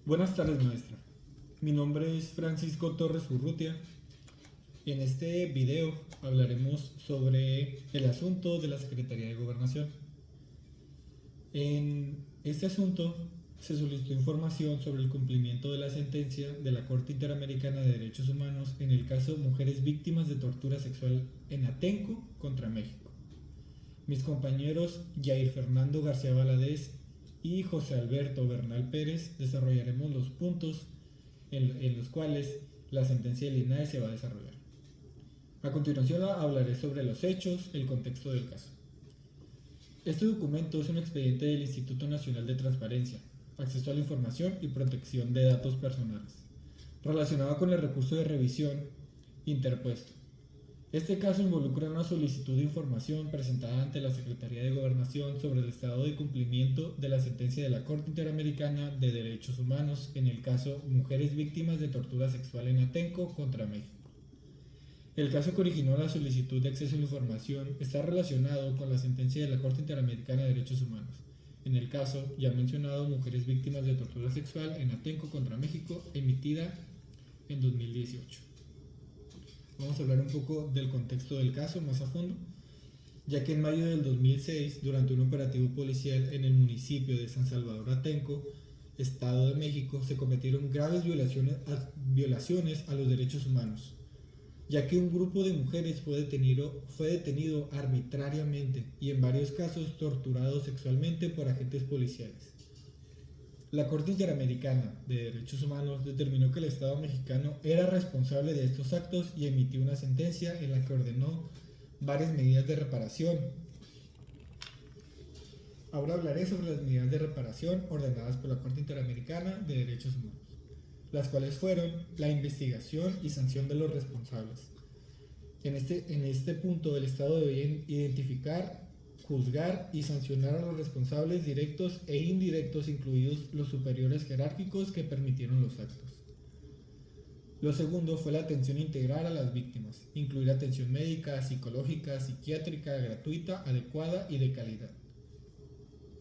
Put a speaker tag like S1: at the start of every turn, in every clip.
S1: Buenas tardes, maestra. Mi nombre es Francisco Torres Urrutia. En este video hablaremos sobre el asunto de la Secretaría de Gobernación. En este asunto se solicitó información sobre el cumplimiento de la sentencia de la Corte Interamericana de Derechos Humanos en el caso Mujeres Víctimas de Tortura Sexual en Atenco contra México. Mis compañeros Yair Fernando García Valadez y José Alberto Bernal Pérez desarrollaremos los puntos en los cuales la sentencia del INAE se va a desarrollar. A continuación hablaré sobre los hechos, el contexto del caso. Este documento es un expediente del Instituto Nacional de Transparencia, Acceso a la Información y Protección de Datos Personales, relacionado con el recurso de revisión interpuesto. Este caso involucra una solicitud de información presentada ante la Secretaría de Gobernación sobre el estado de cumplimiento de la sentencia de la Corte Interamericana de Derechos Humanos en el caso Mujeres Víctimas de Tortura Sexual en Atenco contra México. El caso que originó la solicitud de acceso a la información está relacionado con la sentencia de la Corte Interamericana de Derechos Humanos, en el caso ya mencionado Mujeres Víctimas de Tortura Sexual en Atenco contra México, emitida en 2018. Vamos a hablar un poco del contexto del caso más a fondo, ya que en mayo del 2006, durante un operativo policial en el municipio de San Salvador Atenco, Estado de México, se cometieron graves violaciones a los derechos humanos, ya que un grupo de mujeres fue detenido arbitrariamente y en varios casos torturado sexualmente por agentes policiales. La Corte Interamericana de Derechos Humanos determinó que el Estado mexicano era responsable de estos actos y emitió una sentencia en la que ordenó varias medidas de reparación. Ahora hablaré sobre las medidas de reparación ordenadas por la Corte Interamericana de Derechos Humanos, las cuales fueron la investigación y sanción de los responsables. En este punto, el Estado debe identificar, juzgar y sancionar a los responsables directos e indirectos, incluidos los superiores jerárquicos que permitieron los actos. Lo segundo fue la atención integral a las víctimas, incluir atención médica, psicológica, psiquiátrica, gratuita, adecuada y de calidad.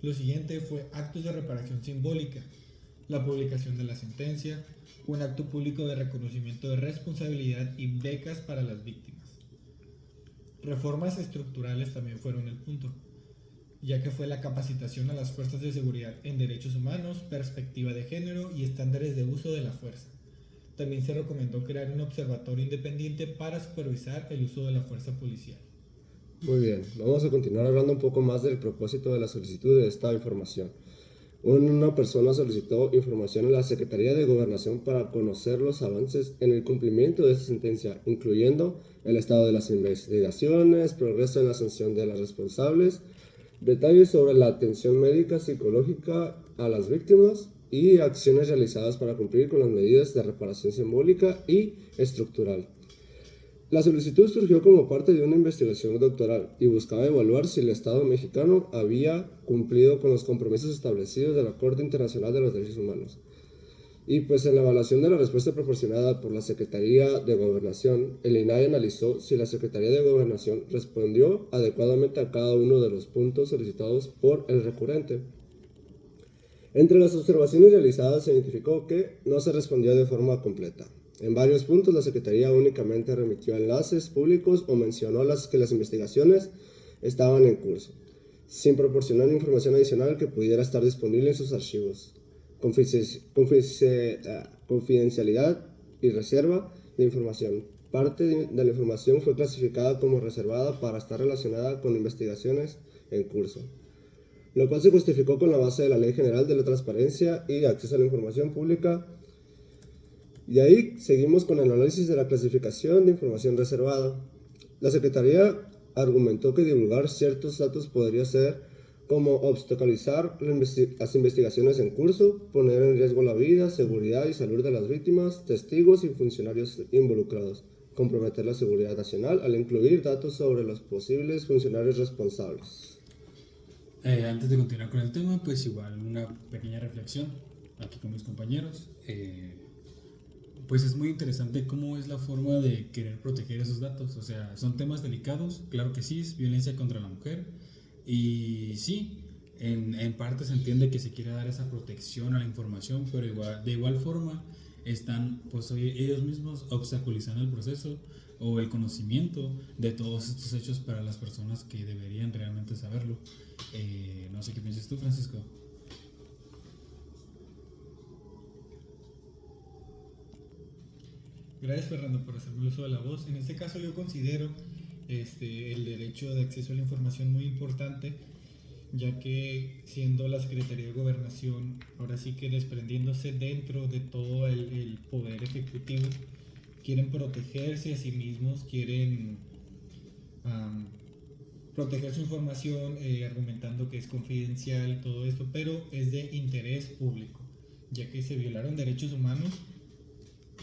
S1: Lo siguiente fue actos de reparación simbólica, la publicación de la sentencia, un acto público de reconocimiento de responsabilidad y becas para las víctimas. Reformas estructurales también fueron el punto, ya que fue la capacitación a las fuerzas de seguridad en derechos humanos, perspectiva de género y estándares de uso de la fuerza. También se recomendó crear un observatorio independiente para supervisar el uso de la fuerza policial.
S2: Muy bien, vamos a continuar hablando un poco más del propósito de la solicitud de esta información. Una persona solicitó información en la Secretaría de Gobernación para conocer los avances en el cumplimiento de esta sentencia, incluyendo el estado de las investigaciones, progreso en la sanción de las responsables, detalles sobre la atención médica psicológica a las víctimas y acciones realizadas para cumplir con las medidas de reparación simbólica y estructural. La solicitud surgió como parte de una investigación doctoral y buscaba evaluar si el Estado mexicano había cumplido con los compromisos establecidos de la Corte Internacional de los Derechos Humanos. Y pues en la evaluación de la respuesta proporcionada por la Secretaría de Gobernación, el INAE analizó si la Secretaría de Gobernación respondió adecuadamente a cada uno de los puntos solicitados por el recurrente. Entre las observaciones realizadas se identificó que no se respondió de forma completa. En varios puntos la Secretaría únicamente remitió enlaces públicos o mencionó que las investigaciones estaban en curso, sin proporcionar información adicional que pudiera estar disponible en sus archivos. Confidencialidad y reserva de información. Parte de la información fue clasificada como reservada para estar relacionada con investigaciones en curso, lo cual se justificó con la base de la Ley General de la Transparencia y Acceso a la Información Pública. Y ahí seguimos con el análisis de la clasificación de información reservada. La Secretaría argumentó que divulgar ciertos datos podría ser como obstaculizar las investigaciones en curso, poner en riesgo la vida, seguridad y salud de las víctimas, testigos y funcionarios involucrados, comprometer la seguridad nacional al incluir datos sobre los posibles funcionarios responsables.
S3: Antes de continuar con el tema, pues igual una pequeña reflexión aquí con mis compañeros. Pues es muy interesante cómo es la forma de querer proteger esos datos. O sea, son temas delicados, claro que sí, es violencia contra la mujer. Y sí, En parte se entiende que se quiere dar esa protección a la información, pero de igual forma están pues ellos mismos obstaculizando el proceso o el conocimiento de todos estos hechos para las personas que deberían realmente saberlo. No sé qué piensas tú, Francisco.
S1: Gracias, Fernando, por hacerme el uso de la voz. En este caso yo considero el derecho de acceso a la información muy importante, ya que siendo la Secretaría de Gobernación, ahora sí que desprendiéndose dentro de todo el poder ejecutivo, quieren protegerse a sí mismos, quieren am, proteger su información, argumentando que es confidencial, todo esto, pero es de interés público, ya que se violaron derechos humanos.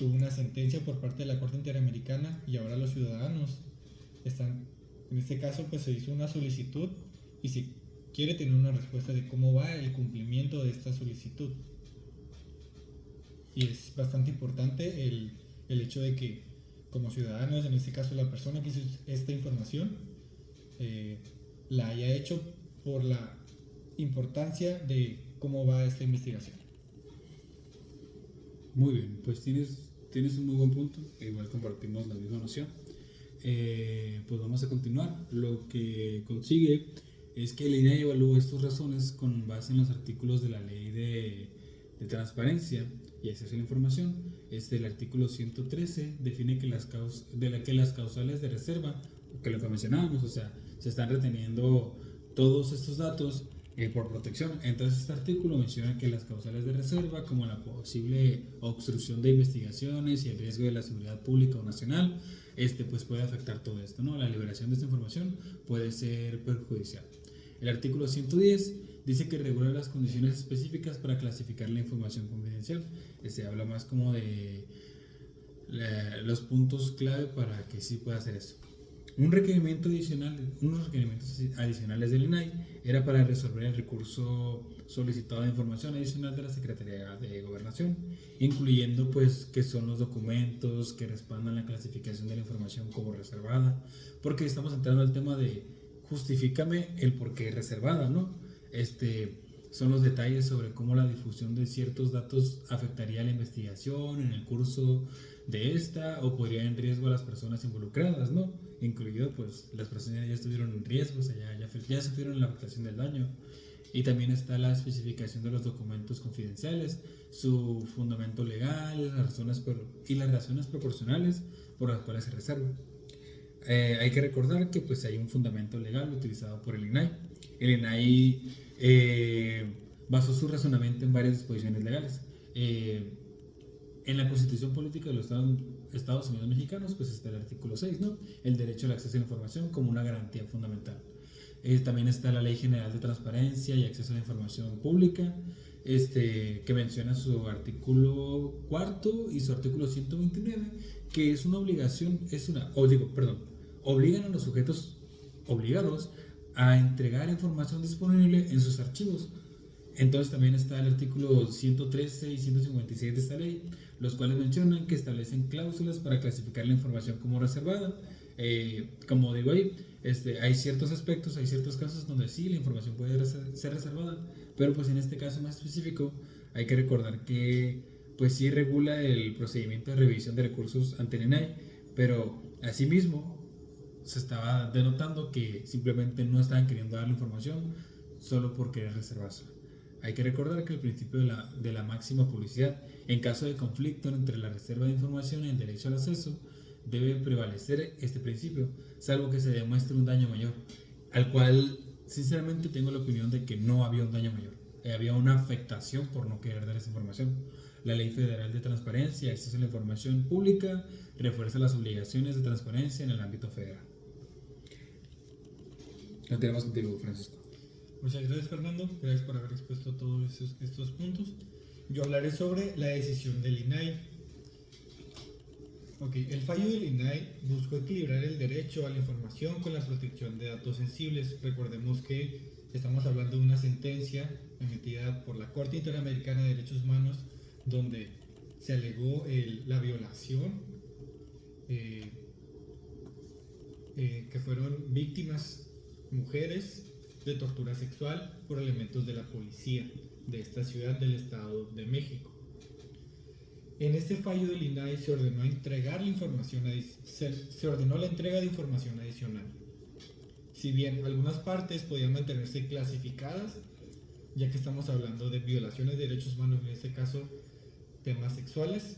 S1: Hubo una sentencia por parte de la Corte Interamericana y ahora los ciudadanos están, en este caso pues se hizo una solicitud y se quiere tener una respuesta de cómo va el cumplimiento de esta solicitud. Y es bastante importante el hecho de que como ciudadanos, en este caso la persona que hizo esta información, la haya hecho por la importancia de cómo va esta investigación.
S3: Muy bien, pues tienes un muy buen punto, igual compartimos la misma noción. Pues vamos a continuar. Lo que consigue es que el INAI evalúa estas razones con base en los artículos de la ley de transparencia y acceso a la información. El artículo 113 define que las causales de reserva, que lo que mencionábamos, o sea, se están reteniendo todos estos datos por protección. Entonces este artículo menciona que las causales de reserva, como la posible obstrucción de investigaciones y el riesgo de la seguridad pública o nacional, pues puede afectar todo esto, ¿no? La liberación de esta información puede ser perjudicial. El artículo 110 dice que regula las condiciones específicas para clasificar la información confidencial. Habla más como de los puntos clave para que sí pueda hacer eso. Unos requerimientos adicionales del INAI era para resolver el recurso solicitado de información adicional de la Secretaría de Gobernación, incluyendo pues que son los documentos que respaldan la clasificación de la información como reservada, porque estamos entrando al tema de justifícame el por qué reservada, ¿no? Son los detalles sobre cómo la difusión de ciertos datos afectaría la investigación en el curso de esta o podría en riesgo a las personas involucradas, ¿no? Incluido pues las personas ya estuvieron en riesgo, o sea, ya sufrieron la afectación del daño. Y también está la especificación de los documentos confidenciales, su fundamento legal y las razones proporcionales por las cuales se reserva. Hay que recordar que pues hay un fundamento legal utilizado por el INAI. El INAI basó su razonamiento en varias disposiciones legales. En la Constitución Política de los Estados Unidos Mexicanos pues está el artículo 6, ¿no? El derecho al acceso a la información como una garantía fundamental. También está la Ley General de Transparencia y Acceso a la Información Pública, que menciona su artículo 4 y su artículo 129, que es una obligación, obligan a los sujetos obligados a entregar información disponible en sus archivos. Entonces también está el artículo 113 y 156 de esta ley, los cuales mencionan que establecen cláusulas para clasificar la información como reservada. Como digo ahí, hay ciertos aspectos, hay ciertos casos donde sí la información puede ser reservada, pero pues en este caso más específico hay que recordar que pues sí regula el procedimiento de revisión de recursos ante el INAI, pero asimismo se estaba denotando que simplemente no estaban queriendo dar la información solo por querer reservarse. Hay que recordar que el principio de la máxima publicidad, en caso de conflicto entre la reserva de información y el derecho al acceso, debe prevalecer este principio, salvo que se demuestre un daño mayor, al cual sinceramente tengo la opinión de que no había un daño mayor, había una afectación por no querer dar esa información. La Ley Federal de Transparencia y Acceso a la Información Pública refuerza las obligaciones de transparencia en el ámbito federal. Continuamos contigo, Francisco.
S1: Muchas gracias, Fernando. Gracias por haber expuesto todos estos puntos. Yo hablaré sobre la decisión del INAI. El fallo del INAI buscó equilibrar el derecho a la información con la protección de datos sensibles. Recordemos que estamos hablando de una sentencia emitida por la Corte Interamericana de Derechos Humanos, donde se alegó la violación, que fueron víctimas mujeres de tortura sexual por elementos de la policía de esta ciudad del Estado de México. En este fallo del INAI se ordenó la entrega de información adicional. Si bien algunas partes podían mantenerse clasificadas, ya que estamos hablando de violaciones de derechos humanos, en este caso temas sexuales,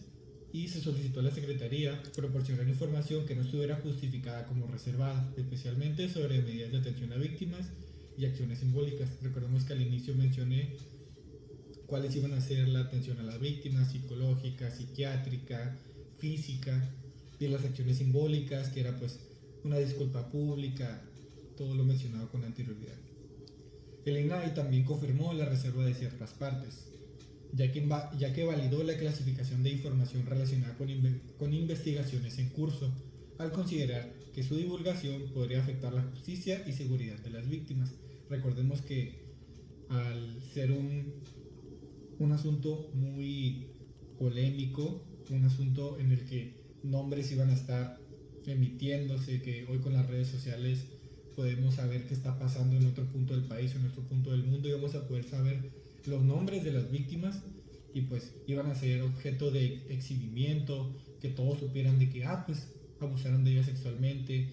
S1: y se solicitó a la Secretaría proporcionar información que no estuviera justificada como reservada, especialmente sobre medidas de atención a víctimas y acciones simbólicas. Recordemos que al inicio mencioné cuáles iban a ser la atención a las víctimas, psicológica, psiquiátrica, física, y las acciones simbólicas, que era pues una disculpa pública, todo lo mencionado con anterioridad. El INAI también confirmó la reserva de ciertas partes, ya que validó la clasificación de información relacionada con investigaciones en curso, al considerar que su divulgación podría afectar la justicia y seguridad de las víctimas. Recordemos que al ser un asunto muy polémico, un asunto en el que nombres iban a estar emitiéndose, que hoy con las redes sociales podemos saber qué está pasando en otro punto del país o en otro punto del mundo, y vamos a poder saber los nombres de las víctimas, y pues iban a ser objeto de exhibimiento, que todos supieran de que pues abusaron de ella sexualmente,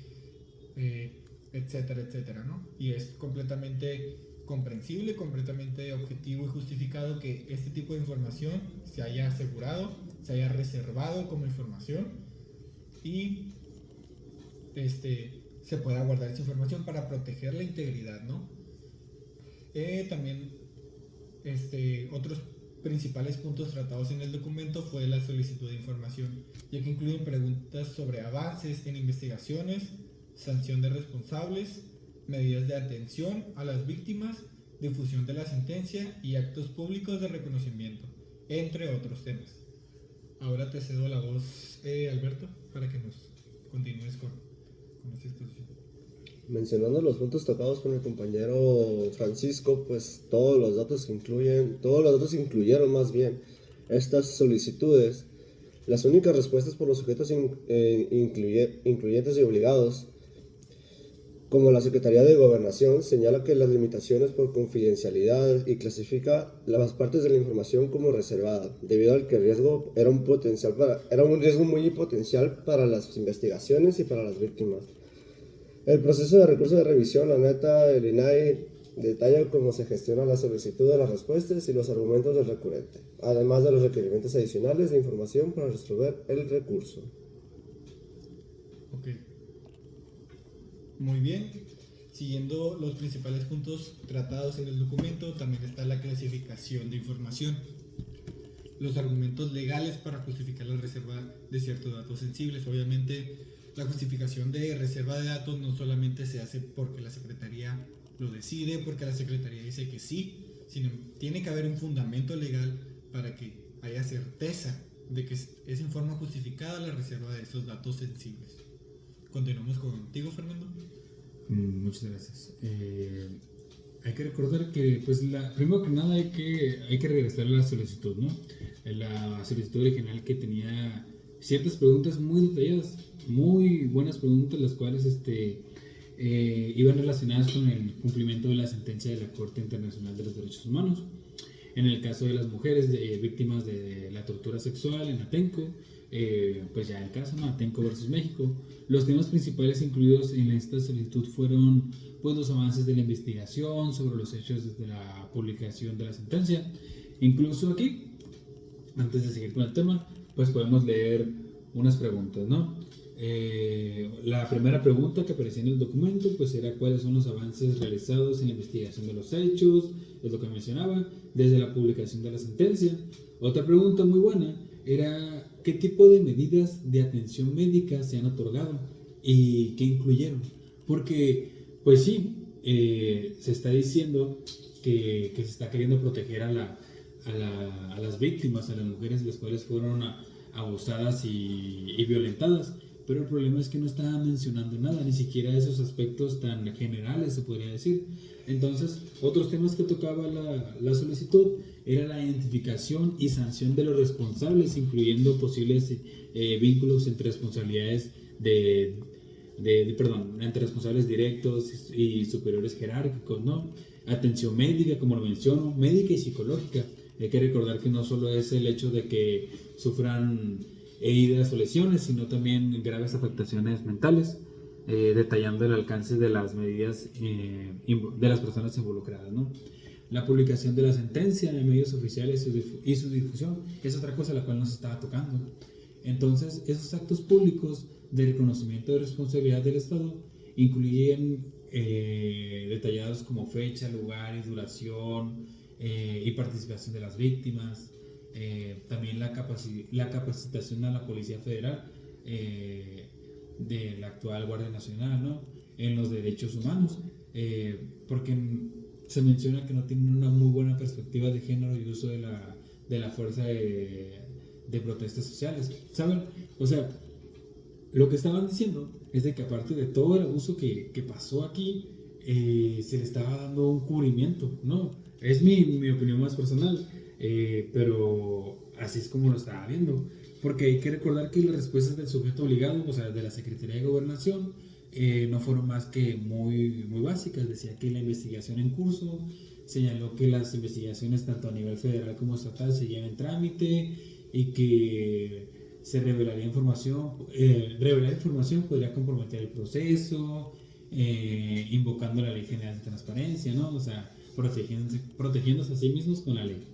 S1: etcétera, etcétera, ¿no? Y es completamente comprensible, completamente objetivo y justificado que este tipo de información se haya asegurado, se haya reservado como información, y se pueda guardar esa información para proteger la integridad, ¿no? También otros principales puntos tratados en el documento fue la solicitud de información, ya que incluyen preguntas sobre avances en investigaciones, sanción de responsables, medidas de atención a las víctimas, difusión de la sentencia y actos públicos de reconocimiento, entre otros temas. Ahora te cedo la voz, Alberto, para que nos continúes con esta exposición.
S2: Mencionando los puntos tocados por el compañero Francisco, pues todos los datos incluyeron más bien estas solicitudes. Las únicas respuestas por los sujetos incluyentes y obligados, como la Secretaría de Gobernación, señala que las limitaciones por confidencialidad y clasifica las partes de la información como reservada, debido al que el riesgo era un riesgo muy potencial para las investigaciones y para las víctimas. El proceso de recurso de revisión, la neta, el INAI detalla cómo se gestiona la solicitud de las respuestas y los argumentos del recurrente, además de los requerimientos adicionales de información para resolver el recurso.
S1: Ok. Muy bien. Siguiendo los principales puntos tratados en el documento, también está la clasificación de información, los argumentos legales para justificar la reserva de ciertos datos sensibles. Obviamente, la justificación de reserva de datos no solamente se hace porque la Secretaría lo decide, porque la Secretaría dice que sí, sino tiene que haber un fundamento legal para que haya certeza de que es en forma justificada la reserva de esos datos sensibles. Continuamos contigo, Fernando.
S3: Muchas gracias. Hay que recordar que, pues, primero que nada hay que regresar a la solicitud, ¿no? La solicitud original, que tenía ciertas preguntas muy detalladas, muy buenas preguntas, las cuales iban relacionadas con el cumplimiento de la sentencia de la Corte Internacional de los Derechos Humanos. En el caso de las mujeres víctimas de la tortura sexual en Atenco, pues ya el caso, ¿no? Atenco versus México. Los temas principales incluidos en esta solicitud fueron, pues, los avances de la investigación sobre los hechos desde la publicación de la sentencia. Incluso aquí, antes de seguir con el tema, pues podemos leer unas preguntas, ¿no? La primera pregunta que aparecía en el documento, pues, era cuáles son los avances realizados en la investigación de los hechos, es lo que mencionaba, desde la publicación de la sentencia. Otra pregunta muy buena era qué tipo de medidas de atención médica se han otorgado y qué incluyeron. Porque, pues sí, se está diciendo que se está queriendo proteger a las víctimas, a las mujeres las cuales fueron abusadas y violentadas, pero el problema es que no estaba mencionando nada, ni siquiera esos aspectos tan generales, se podría decir. Entonces, otros temas que tocaba la solicitud era la identificación y sanción de los responsables, incluyendo posibles vínculos entre responsabilidades de perdón, entre responsables directos y superiores jerárquicos, ¿no? Atención médica, como lo menciono, médica y psicológica. Hay que recordar que no solo es el hecho de que sufran heridas o lesiones, sino también graves afectaciones mentales, detallando el alcance de las medidas de las personas involucradas, ¿no? La publicación de la sentencia en medios oficiales y su difusión es otra cosa a la cual nos estaba tocando. Entonces, esos actos públicos de reconocimiento de responsabilidad del Estado incluyen detallados como fecha, lugar y duración y participación de las víctimas, también la capacitación a la Policía Federal de la actual Guardia Nacional, ¿no? En los derechos humanos, porque se menciona que no tienen una muy buena perspectiva de género y uso de la fuerza de protestas sociales, ¿saben? O sea, lo que estaban diciendo es de que aparte de todo el abuso que pasó aquí, se le estaba dando un cubrimiento, ¿no? Es mi opinión más personal, pero así es como lo estaba viendo. Porque hay que recordar que las respuestas del sujeto obligado, o sea, de la Secretaría de Gobernación, no fueron más que muy básicas. Decía que la investigación en curso, señaló que las investigaciones tanto a nivel federal como estatal seguían en trámite y que se revelar información podría comprometer el proceso, invocando la Ley General de Transparencia, ¿no? O sea, protegiéndose a sí mismos con la ley.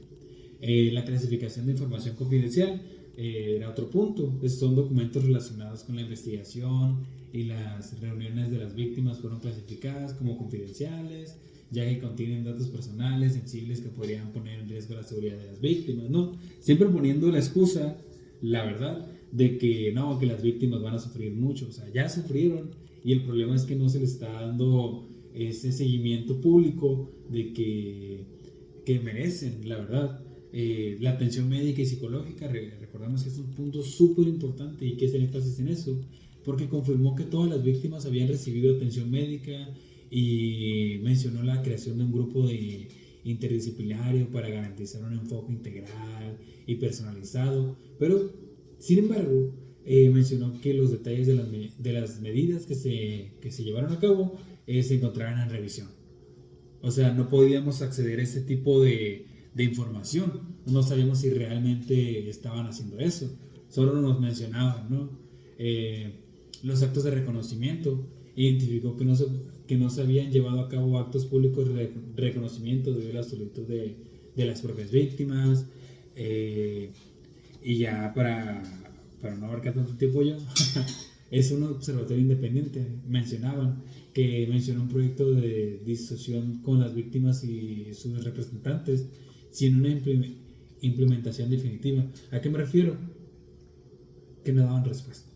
S3: La clasificación de información confidencial era otro punto. Son documentos relacionados con la investigación y las reuniones de las víctimas fueron clasificadas como confidenciales, ya que contienen datos personales sensibles que podrían poner en riesgo la seguridad de las víctimas, ¿no? Siempre poniendo la excusa, la verdad, de que no, que las víctimas van a sufrir mucho. O sea, ya sufrieron y el problema es que no se les está dando ese seguimiento público de que merecen, la verdad. La atención médica y psicológica, recordamos que es un punto súper importante y que es el énfasis en eso, porque confirmó que todas las víctimas habían recibido atención médica y mencionó la creación de un grupo interdisciplinario para garantizar un enfoque integral y personalizado, pero sin embargo mencionó que los detalles de las medidas que se llevaron a cabo se encontraban en revisión. O sea, no podíamos acceder a ese tipo de información. No sabíamos si realmente estaban haciendo eso. Solo nos mencionaban, ¿no? Los actos de reconocimiento. Identificó que no se habían llevado a cabo actos públicos de reconocimiento debido a la solicitud de las propias víctimas. Y ya para no abarcar tanto tiempo yo, es un observatorio independiente. Mencionó un proyecto de disociación con las víctimas y sus representantes sin una implementación definitiva. ¿A qué me refiero? Que no daban respuesta,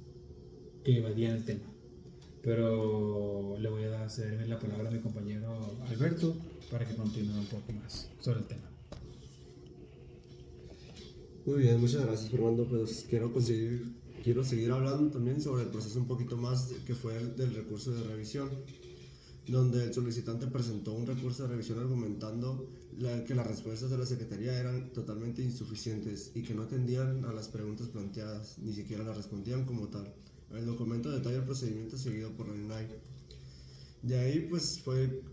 S3: que evadían el tema. Pero le voy a ceder la palabra a mi compañero Alberto para que continúe un poco más sobre el tema.
S2: Muy bien, muchas gracias, Fernando. Pues quiero seguir hablando también sobre el proceso un poquito más que fue el del recurso de revisión, donde el solicitante presentó un recurso de revisión argumentando que las respuestas de la Secretaría eran totalmente insuficientes y que no atendían a las preguntas planteadas, ni siquiera las respondían como tal. El documento detalla el procedimiento seguido por la INAI. De ahí pues fue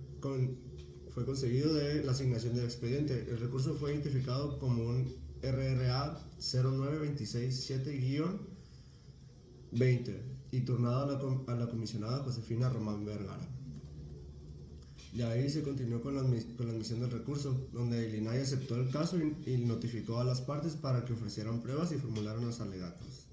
S2: conseguido de la asignación del expediente. El recurso fue identificado como un RRA 09267-20 y turnado a la comisionada Josefina Román Vergara. De ahí se continuó con la admisión del recurso, donde el INAI aceptó el caso y notificó a las partes para que ofrecieran pruebas y formularan los alegatos.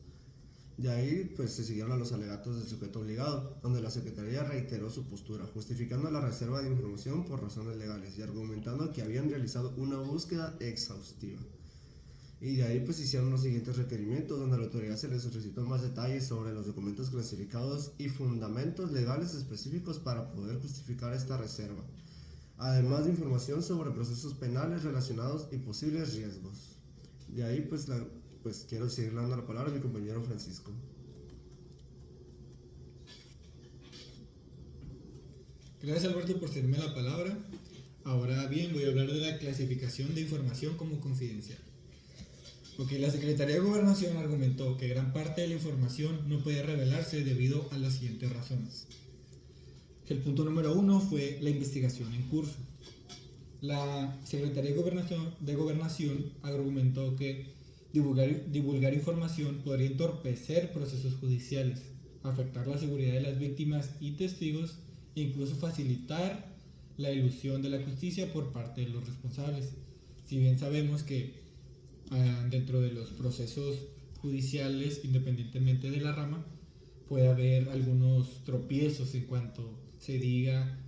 S2: De ahí pues se siguieron a los alegatos del sujeto obligado, donde la Secretaría reiteró su postura, justificando la reserva de información por razones legales y argumentando que habían realizado una búsqueda exhaustiva. Y de ahí pues hicieron los siguientes requerimientos, donde a la autoridad se les solicitó más detalles sobre los documentos clasificados y fundamentos legales específicos para poder justificar esta reserva, además de información sobre procesos penales relacionados y posibles riesgos. De ahí pues quiero seguir dando la palabra a mi compañero Francisco.
S1: Gracias, Alberto, por cederme la palabra. Ahora bien, voy a hablar de la clasificación de información como confidencial. Porque la Secretaría de Gobernación argumentó que gran parte de la información no podía revelarse debido a las siguientes razones. El punto número 1 fue la investigación en curso. La Secretaría de Gobernación argumentó que divulgar información podría entorpecer procesos judiciales, afectar la seguridad de las víctimas y testigos e incluso facilitar la elusión de la justicia por parte de los responsables. Si bien sabemos que dentro de los procesos judiciales, independientemente de la rama, puede haber algunos tropiezos en cuanto se diga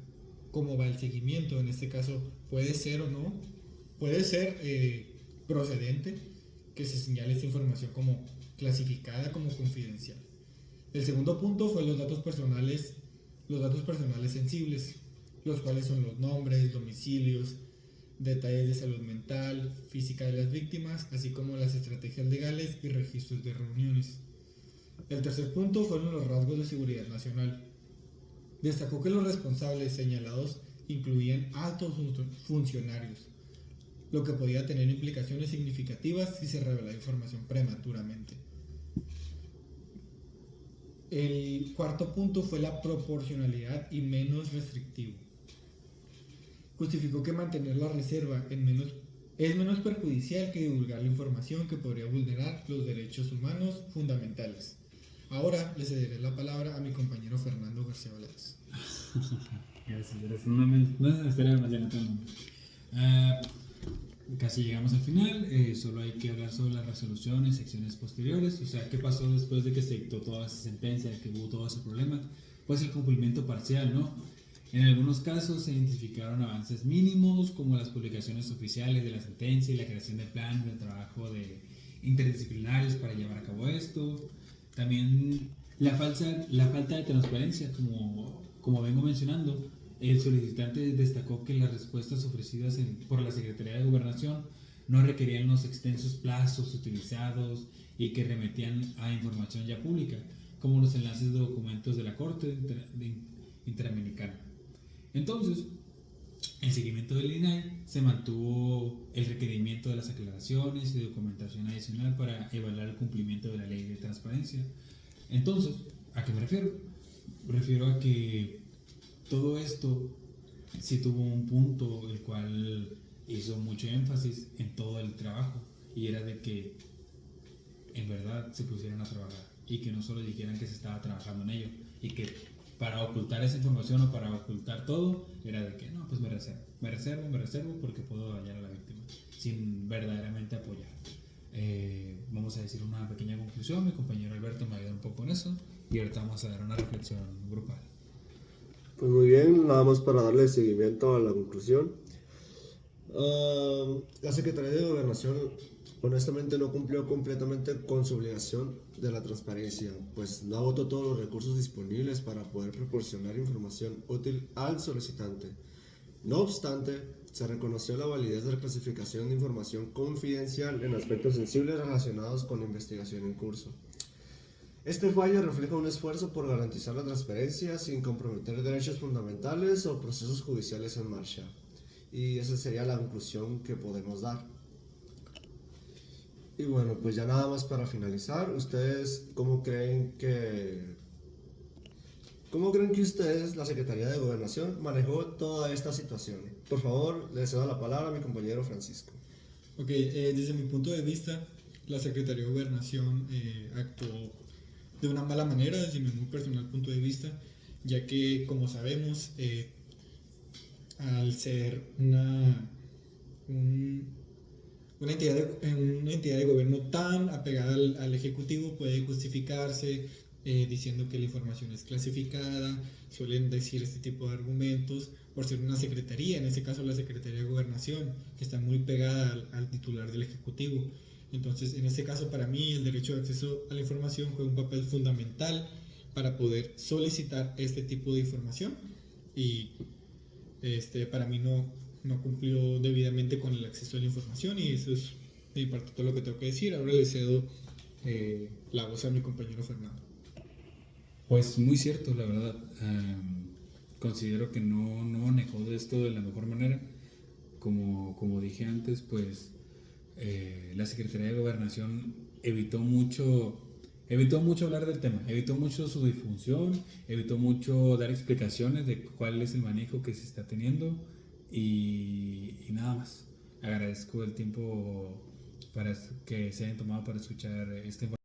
S1: cómo va el seguimiento. En este caso puede ser o no, puede ser procedente que se señale esta información como clasificada, como confidencial. El segundo punto fue los datos personales sensibles, los cuales son los nombres, domicilios, detalles de salud mental, física de las víctimas, así como las estrategias legales y registros de reuniones. El tercer punto fueron los rasgos de seguridad nacional. Destacó que los responsables señalados incluían altos funcionarios, lo que podía tener implicaciones significativas si se revelaba información prematuramente. El cuarto punto fue la proporcionalidad y menos restrictivo. Justificó que mantener la reserva es menos perjudicial que divulgar la información que podría vulnerar los derechos humanos fundamentales. Ahora le cederé la palabra a mi compañero Fernando García Valadez.
S3: Gracias. No me esperaba demasiado tanto. Casi llegamos al final. Solo hay que hablar sobre las resoluciones, secciones posteriores. O sea, ¿qué pasó después de que se dictó toda esa sentencia, de que hubo todo ese problema? Pues el cumplimiento parcial, ¿no? En algunos casos se identificaron avances mínimos, como las publicaciones oficiales de la sentencia y la creación de planes de trabajo interdisciplinarios para llevar a cabo esto. También la falta de transparencia, como vengo mencionando. El solicitante destacó que las respuestas ofrecidas por la Secretaría de Gobernación no requerían los extensos plazos utilizados y que remetían a información ya pública, como los enlaces de documentos de la Corte Interamericana. Entonces, en seguimiento del INAI se mantuvo el requerimiento de las aclaraciones y documentación adicional para evaluar el cumplimiento de la ley de transparencia. Entonces, ¿a qué me refiero? Refiero a que todo esto sí tuvo un punto el cual hizo mucho énfasis en todo el trabajo, y era de que en verdad se pusieran a trabajar y que no solo dijeran que se estaba trabajando en ello, y que para ocultar esa información o para ocultar todo era de que no, pues me reservo porque puedo dañar a la víctima sin verdaderamente apoyar. Vamos a decir una pequeña conclusión. Mi compañero Alberto me ayudó un poco en eso y ahorita vamos a dar una reflexión grupal.
S2: Pues muy bien, nada más para darle seguimiento a la conclusión. La Secretaría de Gobernación honestamente no cumplió completamente con su obligación de la transparencia, pues no agotó todos los recursos disponibles para poder proporcionar información útil al solicitante. No obstante, se reconoció la validez de la clasificación de información confidencial en aspectos sensibles relacionados con la investigación en curso. Este fallo refleja un esfuerzo por garantizar la transparencia sin comprometer derechos fundamentales o procesos judiciales en marcha. Y esa sería la conclusión que podemos dar. Y bueno, pues ya nada más para finalizar, ¿ustedes cómo creen que ustedes, la Secretaría de Gobernación, manejó toda esta situación? Por favor, le cedo la palabra a mi compañero Francisco.
S1: Ok, desde mi punto de vista, la Secretaría de Gobernación actuó de una mala manera, desde mi muy personal punto de vista, ya que, como sabemos, al ser una entidad de gobierno tan apegada al Ejecutivo, puede justificarse diciendo que la información es clasificada. Suelen decir este tipo de argumentos por ser una secretaría, en este caso la Secretaría de Gobernación, que está muy pegada al titular del Ejecutivo. Entonces, en este caso, para mí, el derecho de acceso a la información juega un papel fundamental para poder solicitar este tipo de información, y para mí no cumplió debidamente con el acceso a la información, y eso es de mi parte todo lo que tengo que decir. Ahora le cedo la voz a mi compañero Fernando.
S3: Pues muy cierto, la verdad. Considero que no manejó de esto de la mejor manera. Como dije antes, pues la Secretaría de Gobernación evitó mucho hablar del tema, evitó mucho su difusión, evitó mucho dar explicaciones de cuál es el manejo que se está teniendo y nada más. Agradezco el tiempo que se hayan tomado para escuchar esta información.